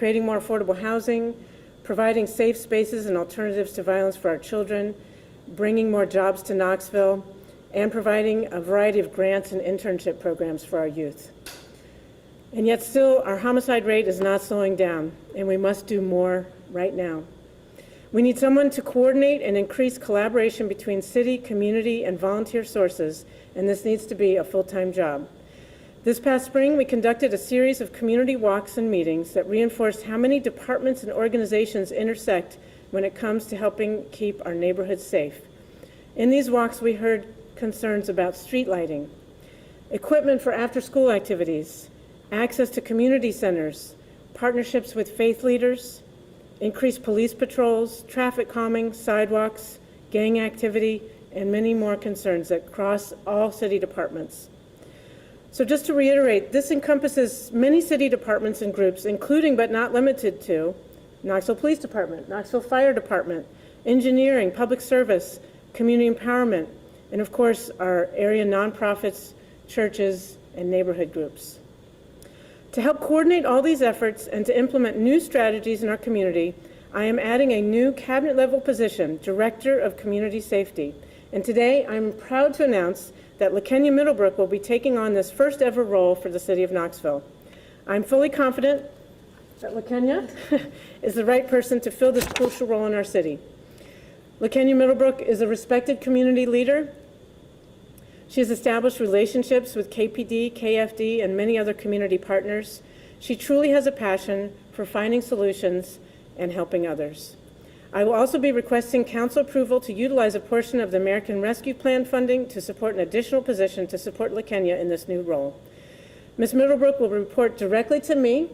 creating more affordable housing, providing safe spaces and alternatives to violence for our children, bringing more jobs to Knoxville, and providing a variety of grants and internship programs for our youth. And yet still, our homicide rate is not slowing down, and we must do more right now. We need someone to coordinate and increase collaboration between city, community, and volunteer sources, and this needs to be a full-time job. This past spring, we conducted a series of community walks and meetings that reinforced how many departments and organizations intersect when it comes to helping keep our neighborhoods safe. In these walks, we heard concerns about street lighting, equipment for after-school activities, access to community centers, partnerships with faith leaders, increased police patrols, traffic calming, sidewalks, gang activity, and many more concerns that cross all city departments. So just to reiterate, this encompasses many city departments and groups, including but not limited to Knoxville Police Department, Knoxville Fire Department, engineering, public service, community empowerment, and of course, our area nonprofits, churches, and neighborhood groups. To help coordinate all these efforts and to implement new strategies in our community, I am adding a new cabinet-level position, Director of Community Safety. And today, I'm proud to announce that LaKenya Middlebrook will be taking on this first ever role for the City of Knoxville. I'm fully confident that LaKenya is the right person to fill this crucial role in our city. LaKenya Middlebrook is a respected community leader. She has established relationships with KPD, KFD, and many other community partners. She truly has a passion for finding solutions and helping others. I will also be requesting council approval to utilize a portion of the American Rescue Plan funding to support an additional position to support LaKenya in this new role. Ms. Middlebrook will report directly to me,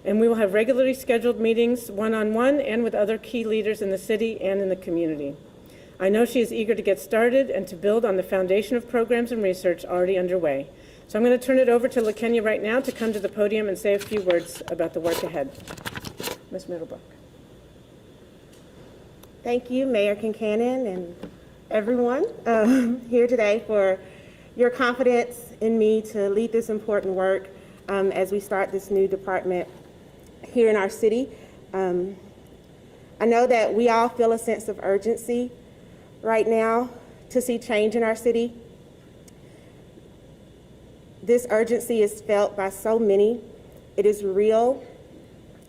and we will have regularly scheduled meetings one-on-one and with other key leaders in the city and in the community. I know she is eager to get started and to build on the foundation of programs and research already underway. So I'm going to turn it over to LaKenya right now to come to the podium and say a few words about the work ahead. Ms. Middlebrook. Thank you, Mayor Kincannon and everyone here today for your confidence in me to lead this important work as we start this new department here in our city. I know that we all feel a sense of urgency right now to see change in our city. This urgency is felt by so many. It is real.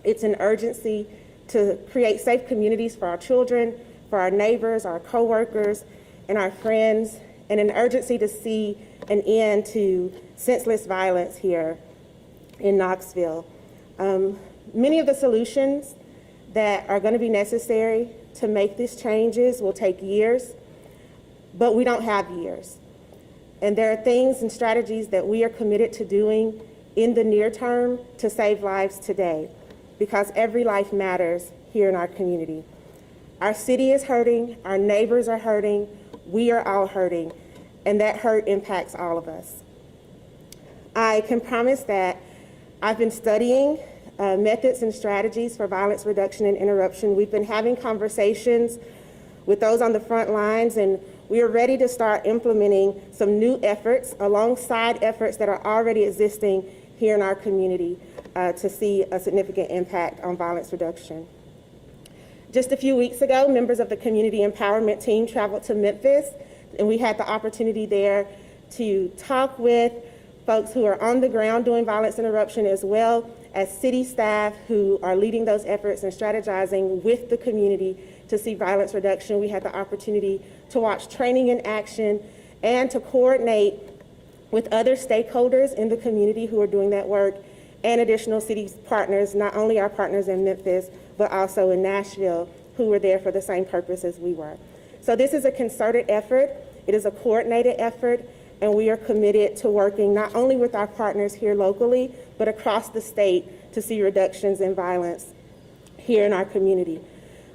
It's an urgency to create safe communities for our children, for our neighbors, our coworkers, and our friends, and an urgency to see an end to senseless violence here in Knoxville. Many of the solutions that are going to be necessary to make these changes will take years, but we don't have years. And there are things and strategies that we are committed to doing in the near term to save lives today, because every life matters here in our community. Our city is hurting, our neighbors are hurting, we are all hurting, and that hurt impacts all of us. I can promise that I've been studying methods and strategies for violence reduction and interruption. We've been having conversations with those on the front lines, and we are ready to start implementing some new efforts alongside efforts that are already existing here in our community to see a significant impact on violence reduction. Just a few weeks ago, members of the community empowerment team traveled to Memphis, and we had the opportunity there to talk with folks who are on the ground doing violence interruption, as well as city staff who are leading those efforts and strategizing with the community to see violence reduction. We had the opportunity to watch training in action and to coordinate with other stakeholders in the community who are doing that work and additional city partners, not only our partners in Memphis, but also in Nashville, who were there for the same purpose as we were. So this is a concerted effort. It is a coordinated effort, and we are committed to working not only with our partners here locally, but across the state to see reductions in violence here in our community.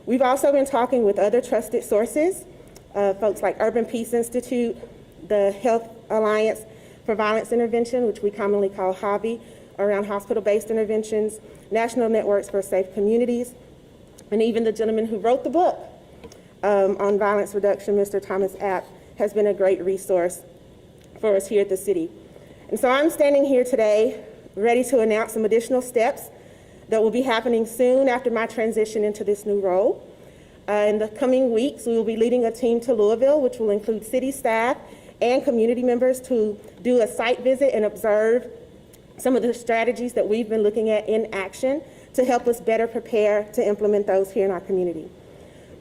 We've also been talking with other trusted sources, folks like Urban Peace Institute, the Health Alliance for Violence Intervention, which we commonly call HAVI, around hospital-based interventions, National Networks for Safe Communities, and even the gentleman who wrote the book on violence reduction, Mr. Thomas App, has been a great resource for us here at the city. And so I'm standing here today ready to announce some additional steps that will be happening soon after my transition into this new role. In the coming weeks, we will be leading a team to Louisville, which will include city staff and community members to do a site visit and observe some of the strategies that we've been looking at in action to help us better prepare to implement those here in our community.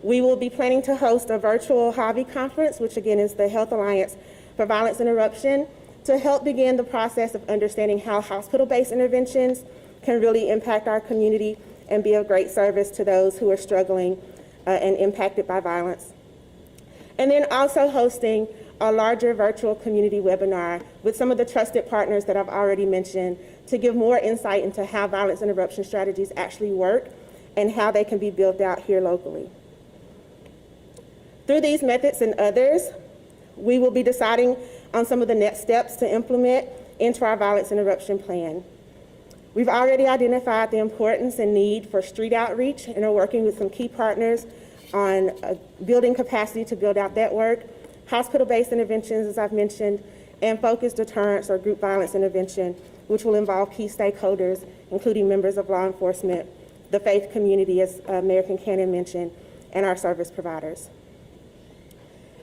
We will be planning to host a virtual hobby conference, which again is the Health Alliance for Violence Interruption, to help begin the process of understanding how hospital-based interventions can really impact our community and be of great service to those who are struggling and impacted by violence. And then also hosting a larger virtual community webinar with some of the trusted partners that I've already mentioned to give more insight into how violence interruption strategies actually work and how they can be built out here locally. Through these methods and others, we will be deciding on some of the next steps to implement into our violence interruption plan. We've already identified the importance and need for street outreach and are working with some key partners on building capacity to build out that work, hospital-based interventions, as I've mentioned, and focused deterrence or group violence intervention, which will involve key stakeholders, including members of law enforcement, the faith community, as Mayor Kincannon mentioned, and our service providers.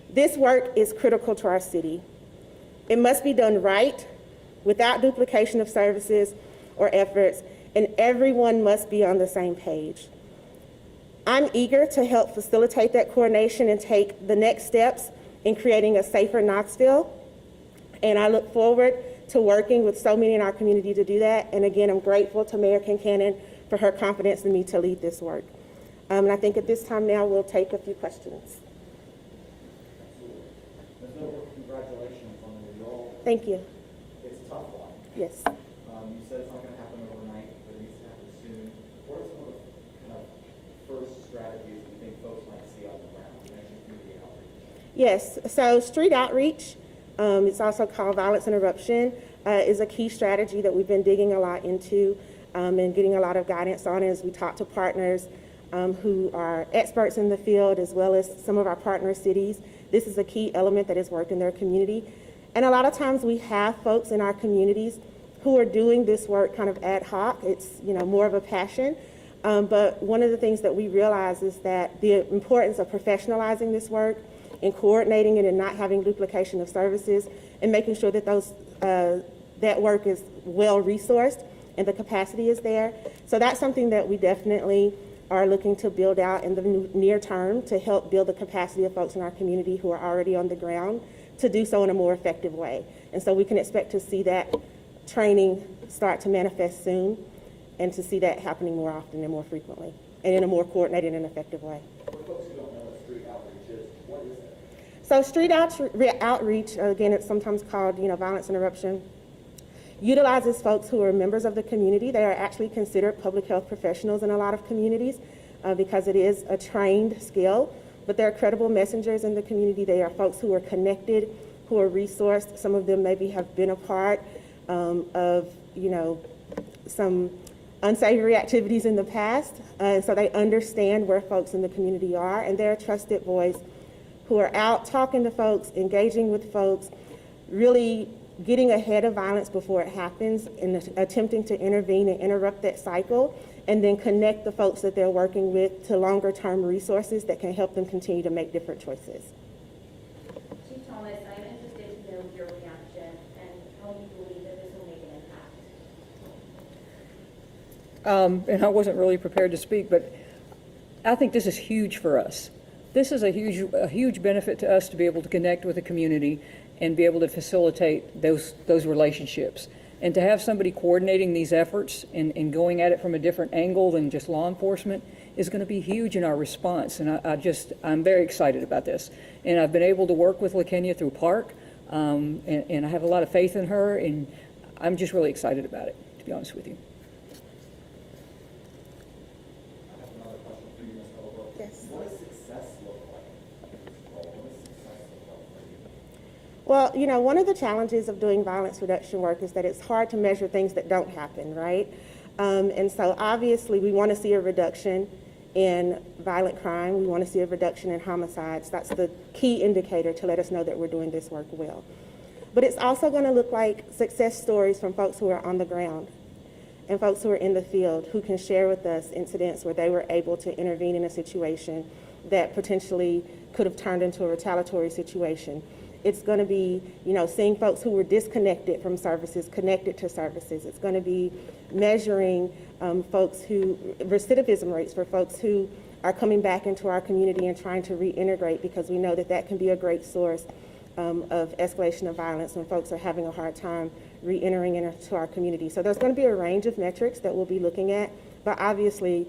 This work is critical to our city. It must be done right, without duplication of services or efforts, and everyone must be on the same page. I'm eager to help facilitate that coordination and take the next steps in creating a safer Knoxville, and I look forward to working with so many in our community to do that. And again, I'm grateful to Mayor Kincannon for her confidence in me to lead this work. And I think at this time now we'll take a few questions. Congratulations on the role. Thank you. It's a tough one. Yes. You said it's not going to happen overnight, but it needs to happen soon. What are some of the kind of first strategies you think folks might see on the ground? You mentioned community outreach. Yes, so street outreach, it's also called violence interruption, is a key strategy that we've been digging a lot into and getting a lot of guidance on as we talk to partners who are experts in the field, as well as some of our partner cities. This is a key element that has worked in their community. And a lot of times we have folks in our communities who are doing this work kind of ad hoc. It's more of a passion. But one of the things that we realize is that the importance of professionalizing this work and coordinating it and not having duplication of services and making sure that that work is well resourced and the capacity is there. So that's something that we definitely are looking to build out in the near term to help build the capacity of folks in our community who are already on the ground to do so in a more effective way. And so we can expect to see that training start to manifest soon and to see that happening more often and more frequently and in a more coordinated and effective way. For folks who don't know what street outreach is, what is it? So street outreach, again, it's sometimes called violence interruption, utilizes folks who are members of the community. They are actually considered public health professionals in a lot of communities because it is a trained skill, but they're credible messengers in the community. They are folks who are connected, who are resourced. Some of them maybe have been a part of some unsavory activities in the past, so they understand where folks in the community are, and they're a trusted voice who are out talking to folks, engaging with folks, really getting ahead of violence before it happens and attempting to intervene and interrupt that cycle, and then connect the folks that they're working with to longer term resources that can help them continue to make different choices. Chief Thomas, I'm interested to know your reaction and how you believe that this will make an impact. And I wasn't really prepared to speak, but I think this is huge for us. This is a huge benefit to us to be able to connect with the community and be able to facilitate those relationships. And to have somebody coordinating these efforts and going at it from a different angle than just law enforcement is going to be huge in our response. And I'm very excited about this. And I've been able to work with LaKenya through PARC, and I have a lot of faith in her, and I'm just really excited about it, to be honest with you. I have another question for you, Ms. Middlebrook. Yes. What does success look like in this role? What does success look like for you? Well, one of the challenges of doing violence reduction work is that it's hard to measure things that don't happen, right? And so obviously we want to see a reduction in violent crime. We want to see a reduction in homicides. That's the key indicator to let us know that we're doing this work well. But it's also going to look like success stories from folks who are on the ground. and folks who are in the field who can share with us incidents where they were able to intervene in a situation that potentially could have turned into a retaliatory situation. It's going to be, seeing folks who were disconnected from services, connected to services. It's going to be measuring recidivism rates for folks who are coming back into our community and trying to reintegrate, because we know that that can be a great source of escalation of violence when folks are having a hard time reentering into our community. So there's going to be a range of metrics that we'll be looking at, but obviously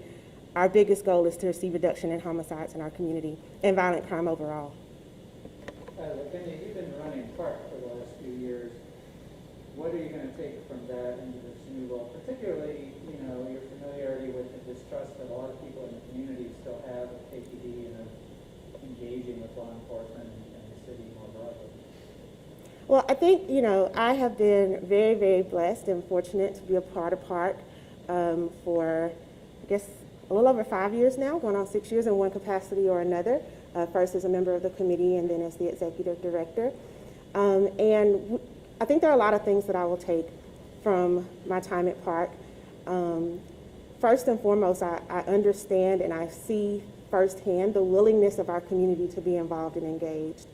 our biggest goal is to see reduction in homicides in our community and violent crime overall. LaKenya, you've been running PARC for the last few years. What are you going to take from that into this new role? Particularly, your familiarity with the distrust that a lot of people in the community still have of KPD and of engaging with law enforcement and the city more broadly. Well, I think, I have been very, very blessed and fortunate to be a part of PARC for, I guess, a little over 5 years now, going on 6 years in one capacity or another. First as a member of the committee and then as the executive director. And I think there are a lot of things that I will take from my time at PARC. First and foremost, I understand and I see firsthand the willingness of our community to be involved and engaged,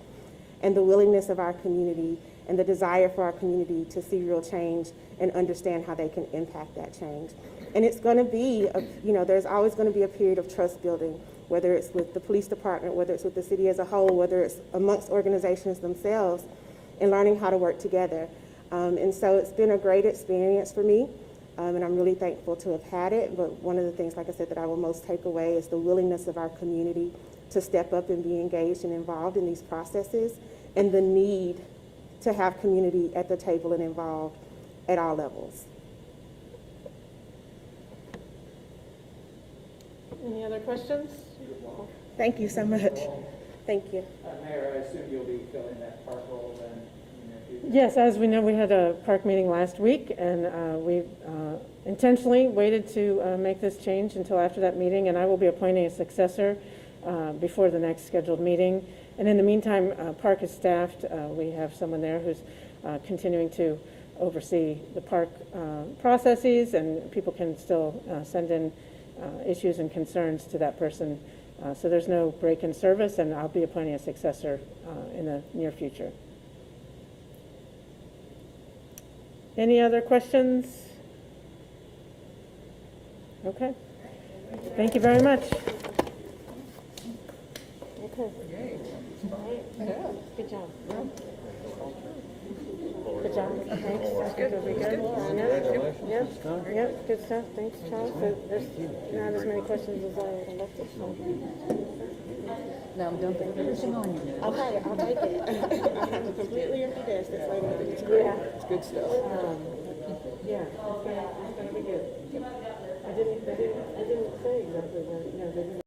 and the willingness of our community and the desire for our community to see real change and understand how they can impact that change. And it's going to be, there's always going to be a period of trust building, whether it's with the police department, whether it's with the city as a whole, whether it's amongst organizations themselves, and learning how to work together. And so it's been a great experience for me, and I'm really thankful to have had it. But one of the things, like I said, that I will most take away is the willingness of our community to step up and be engaged and involved in these processes, and the need to have community at the table and involved at all levels. Any other questions? Thank you so much. Thank you. Mayor, I assume you'll be filling that PARC role then in the near future? Yes, as we know, we had a PARC meeting last week, and we intentionally waited to make this change until after that meeting, and I will be appointing a successor before the next scheduled meeting. And in the meantime, PARC is staffed. We have someone there who's continuing to oversee the PARC processes, and people can still send in issues and concerns to that person. So there's no break in service, and I'll be appointing a successor in the near future. Any other questions? Okay. Thank you very much. Okay. Good job. Good job. Thanks. I think it'll be good. Yep. Good stuff. Thanks, Charles. So there's not as many questions as I would have left. Now I'm dumping everything on you. Okay, I'll take it. I have a completely empty desk that's laid out. It's good stuff. Yeah, it's gonna be good. I didn't say exactly when, they didn't